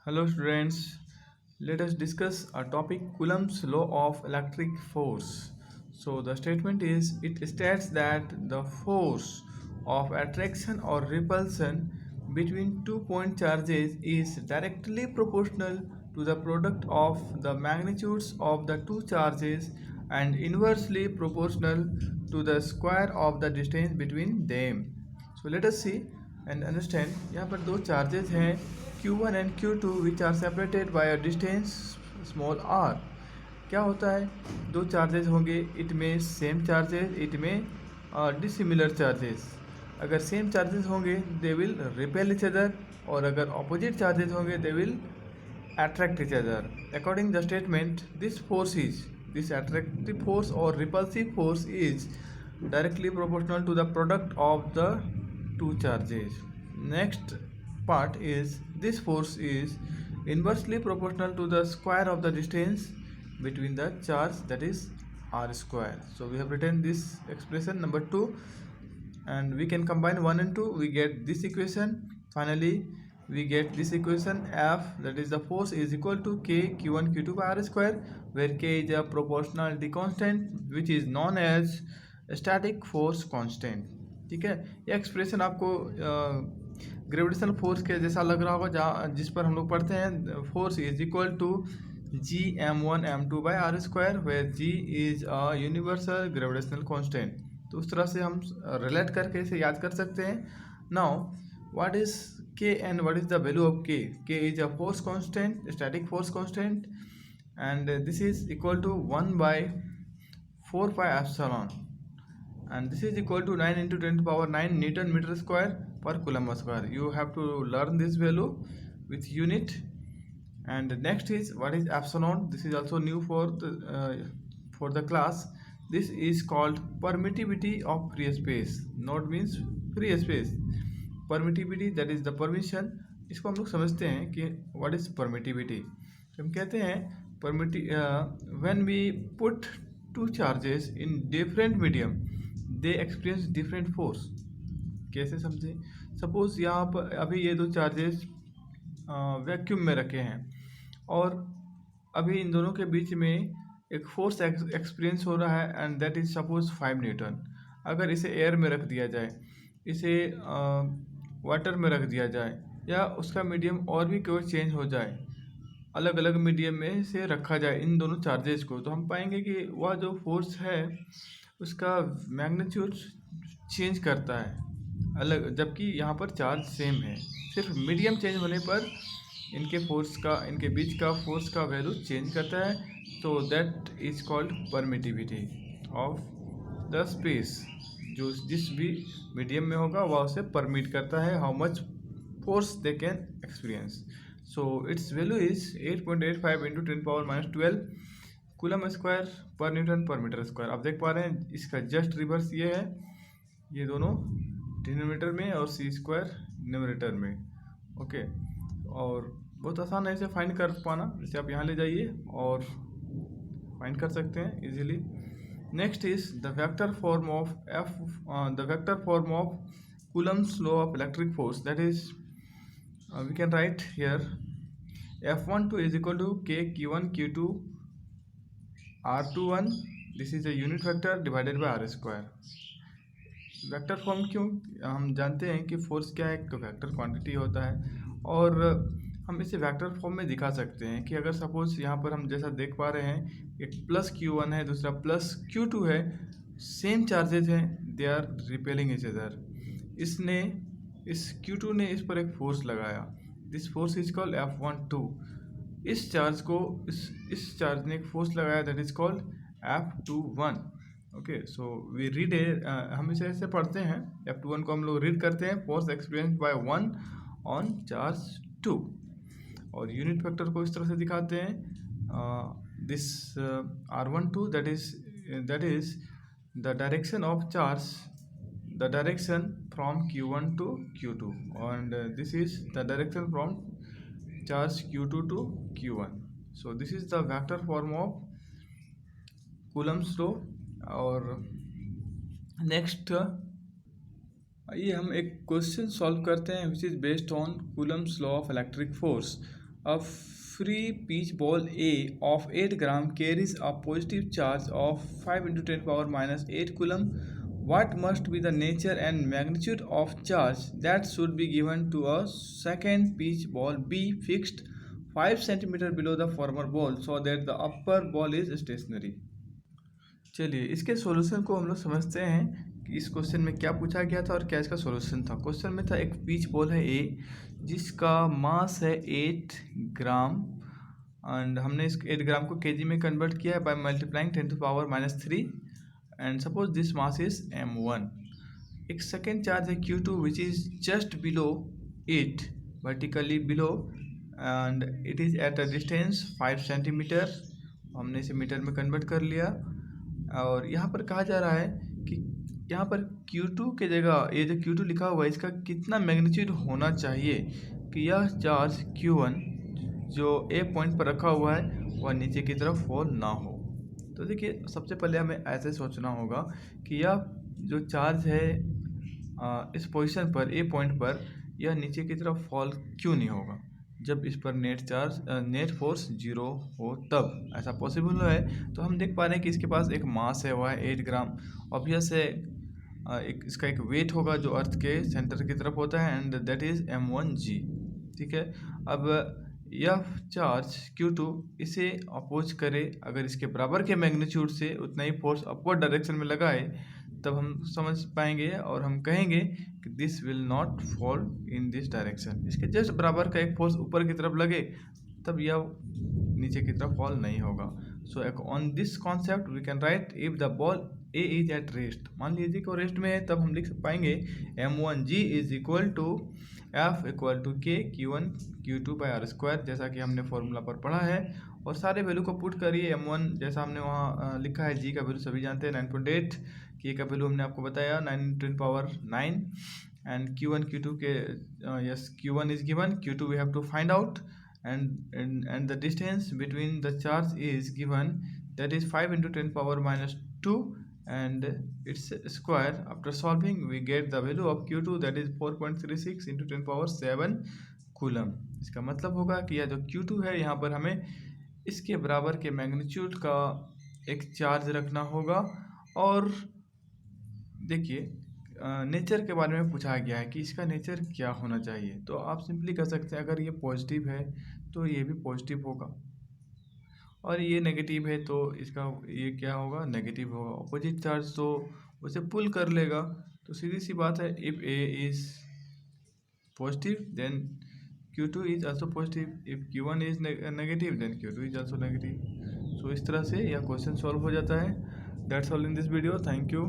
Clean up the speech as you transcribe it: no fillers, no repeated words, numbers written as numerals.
Hello students, let us discuss a topic Coulomb's law of electric force. So the statement is it states that the force of attraction or repulsion between 2 point charges is directly proportional to the product of the magnitudes of the two charges and inversely proportional to the square of the distance between them. So let us see and understand. यहाँ पर दो charges हैं Q1 and Q2 which are separated by a distance small r. क्या होता है, दो charges होंगे, it में सेम चार्जेस, इट में डिसिमिलर चार्जेस. अगर सेम चार्जेस होंगे they will repel each other, और अगर ऑपोजिट चार्जेस होंगे they will attract each other. According the statement, this attractive force or repulsive force is directly proportional to the product of the two charges. Next part is this force is inversely proportional to the square of the distance between the charge, that is r square. So we have written this expression number 2 and we can combine 1 and 2, we get this equation. Finally we get this equation F, that is the force is equal to K Q1 Q2 by R square, where K is a proportionality constant which is known as static force constant. ठीक है, ये expression आपको gravitational force के जैसा लग रहा होगा, जहाँ जिस पर हम लोग पढ़ते हैं force is equal to G m1 m2 by R square, where G is a universal gravitational constant. तो उस तरह से हम रिलेट करके इसे याद कर सकते हैं. Now what is K and what is the value of K? K is a force constant, static force constant, and this is equal to 1 by 4 pi epsilon, and this is equal to 9 into 10 to the power 9 Newton meter square per Coulomb square. You have to learn this value with unit. And next is what is epsilon. This is also new for the class. This is called permittivity of free space. Node means free space. Permittivity, that is the permission. इसको हम लोग समझते हैं कि what is permittivity. तो हम कहते हैं when we put two charges in different medium, they experience different force. कैसे समझे? सपोज यहाँ पर अभी ये दो चार्जेस वैक्यूम में रखे हैं और अभी इन दोनों के बीच में एक फोर्स एक्सपीरियंस हो रहा है and that is suppose 5 Newton. अगर इसे एयर में रख दिया जाए, इसे वाटर में रख दिया जाए, या उसका मीडियम और भी कोई चेंज हो जाए, अलग अलग मीडियम में से रखा जाए इन दोनों चार्जेस को, तो हम पाएंगे कि वह जो फोर्स है उसका मैग्नीट्यूड चेंज करता है अलग, जबकि यहाँ पर चार्ज सेम है. सिर्फ मीडियम चेंज होने पर इनके बीच का फोर्स का वैल्यू चेंज करता है. तो that is called permittivity of the space. जो जिस भी मीडियम में होगा वह उसे परमिट करता है how much force they can experience. So it's value is 8.85 into 10⁻12 coulomb square पर न्यूटन पर मीटर स्क्वायर. आप देख पा रहे हैं इसका जस्ट रिवर्स ये है, ये दोनों डिनोमिनेटर में और सी स्क्वायर न्यूमरेटर में. ओके, और बहुत आसान है इसे फाइंड कर पाना. जैसे आप यहाँ ले जाइए और फाइंड कर सकते हैं easily. Next is the vector form of Coulomb's law of electric force. That is we can write here F12 is equal to K Q1 Q2 R21. दिस इज a unit vector divided by R square. Vector form क्यों? हम जानते हैं कि force क्या है, एक वेक्टर क्वांटिटी होता है, और हम इसे वेक्टर फॉर्म में दिखा सकते हैं कि अगर सपोज यहाँ पर हम जैसा देख पा रहे हैं एक प्लस Q1 है, दूसरा प्लस Q2 है, सेम चार्जेज हैं, they are repelling each other. इस Q2 ने इस पर एक फोर्स लगाया, this force is called F12. इस चार्ज ने एक फोर्स लगाया, that is called F21. Okay, so we read हम इसे ऐसे पढ़ते हैं. F21 को हम लोग रीड करते हैं force experience by 1 on charge 2, और यूनिट वेक्टर को इस तरह से दिखाते हैं. This R12 that is the direction of charge, the direction from Q1 to Q2, and this is the direction from charge Q2 to Q1. So this is the vector form of Coulomb's law. और next आइए हम एक question solve करते हैं which is based on Coulomb's law of electric force. A free pitch ball A of 8 gram carries a positive charge of 5 into 10 power minus 8 coulomb. What must be the nature and magnitude of charge that should be given to a second pitch ball B fixed 5 centimeter below the former ball so that the upper ball is stationary? चलिए इसके solution को हम लोग समझते हैं कि इस question में क्या पूछा गया था और क्या इसका सॉल्यूशन था। क्वेश्चन में था एक पिच बॉल है ए जिसका मास है 8 ग्राम एंड हमने इस 8 ग्राम को केजी में कन्वर्ट किया है by multiplying 10 to power -3 and suppose this mass is m1। एक सेकेंड चार्ज है q2 which is just below it, vertically below, and it is at a distance 5 centimetre. हमने इसे मीटर में कन्वर्ट कर लिया और यहाँ पर कहा जा रहा है कि यहाँ पर Q2 के जगह ये जो Q2 लिखा हुआ है इसका कितना मैग्नीट्यूड होना चाहिए कि यह चार्ज Q1 जो ए पॉइंट पर रखा हुआ है वह नीचे की तरफ फॉल ना हो। तो देखिए सबसे पहले हमें ऐसे सोचना होगा कि यह जो चार्ज है इस पोजीशन पर ए पॉइंट पर यह नीचे की तरफ फॉल क्यों नहीं होगा जब इस पर नेट फोर्स 0 हो, तब ऐसा पॉसिबल है। तो हम देख पा रहे हैं कि इसके पास एक मास है वह है 8 ग्राम। ऑब्वियस है इसका एक वेट होगा जो अर्थ के सेंटर की तरफ होता है एंड दैट इज़ m1g। ठीक है, अब यह चार्ज Q2 इसे अपोज करे, अगर इसके बराबर के मैग्नीट्यूड से उतना ही फोर्स अपवर्ड डायरेक्शन में लगाए तब हम समझ पाएंगे और हम कहेंगे कि this will not fall in this direction. इसके जस्ट बराबर का एक फोर्स ऊपर की तरफ लगे तब यह नीचे की तरफ फॉल नहीं होगा। So on this concept we can write if the ball A is at rest, मान लीजिए कि वो रेस्ट में है, तब हम लिख पाएंगे m1g is equal to F equal to K Q1 Q2 by are square, जैसा कि हमने फॉर्मूला पर पढ़ा है। और सारे वैल्यू को पुट करिए, m1 जैसा हमने वहाँ लिखा है, g का वैल्यू सभी जानते हैं 9.8, के का वैल्यू हमने आपको बताया 9 and Q1 Q2 K yes Q1 is given, Q2 we have to find out and the distance between the charge is given, that is 5 into 10 power minus 2 and its square. After solving we get the value of Q2 that is 4.36 into 10 power 7 coulomb. इसका मतलब होगा कि यह जो Q2 है यहाँ पर हमें इसके बराबर के मैग्नीट्यूड का एक चार्ज रखना होगा। और देखिए नेचर के बारे में पूछा गया है कि इसका नेचर क्या होना चाहिए, तो आप सिंपली कह सकते हैं अगर ये पॉजिटिव है तो ये भी पॉजिटिव होगा और ये नेगेटिव है तो इसका ये क्या होगा, नेगेटिव होगा। अपोजिट चार्ज तो उसे पुल कर लेगा। तो सीधी सी बात है, if A is positive then Q2 is also positive, if Q1 is negative then Q2 is also negative. So इस तरह से यह क्वेश्चन सॉल्व हो जाता है। That's all in this video, thank you.